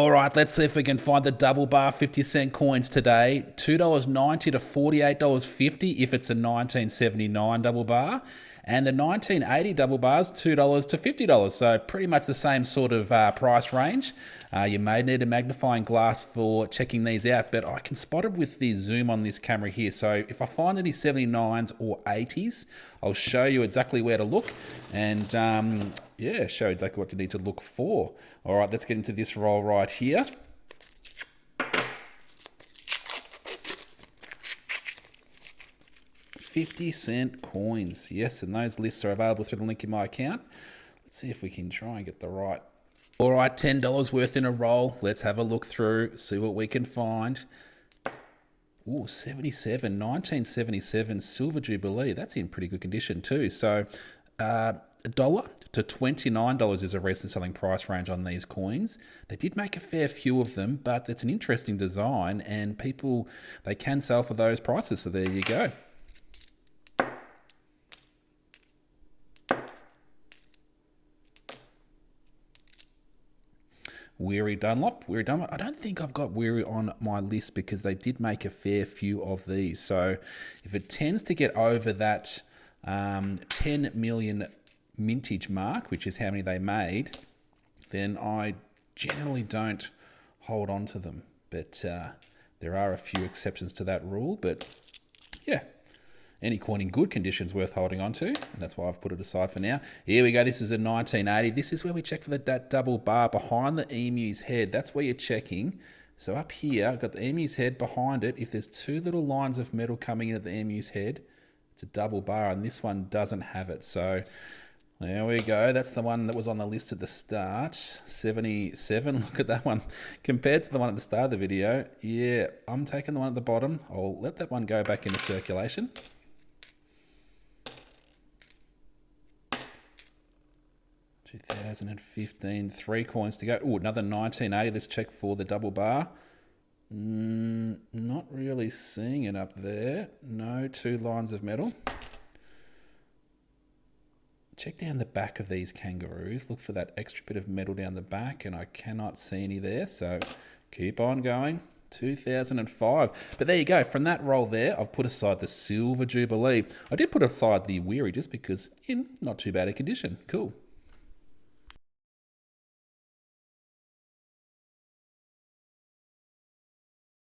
All right, let's see if we can find the double bar 50-cent coins today. $2.90 to $48.50 if it's a 1979 double bar. And the 1980 double bars, $2 to $50. So pretty much the same sort of price range. You may need a magnifying glass for checking these out, but I can spot it with the zoom on this camera here. So if I find any 79s or 80s, I'll show you exactly where to look and yeah, show exactly what you need to look for. All right, let's get into this roll right here. $50-cent coins. Yes, and those lists are available through the link in my account. Let's see if we can try and get the right. All right, $10 worth in a roll. Let's have a look through, see what we can find. Ooh, 1977 Silver Jubilee. That's in pretty good condition too. So $1 to $29 is a recent selling price range on these coins. They did make a fair few of them, but it's an interesting design and people, they can sell for those prices. So there you go. Weary Dunlop. I don't think I've got Weary on my list because they did make a fair few of these. So if it tends to get over that 10 million mintage mark, which is how many they made, then I generally don't hold on to them. But there are a few exceptions to that rule. But yeah, any coin in good condition is worth holding on to, and that's why I've put it aside for now. Here we go. This is a 1980. This is where we check for that double bar behind the emu's head. That's where you're checking. So up here, I've got the emu's head behind it. If there's two little lines of metal coming in at the emu's head, it's a double bar, and this one doesn't have it. So there we go. That's the one that was on the list at the start. 77. Look at that one. Compared to the one at the start of the video, yeah, I'm taking the one at the bottom. I'll let that one go back into circulation. 2015, 3 coins to go. Oh, another 1980. Let's check for the double bar. Not really seeing it up there. No, 2 lines of metal. Check down the back of these kangaroos. Look for that extra bit of metal down the back, and I cannot see any there. So keep on going. 2005. But there you go. From that roll there, I've put aside the Silver Jubilee. I did put aside the Weary just because in not too bad a condition. Cool.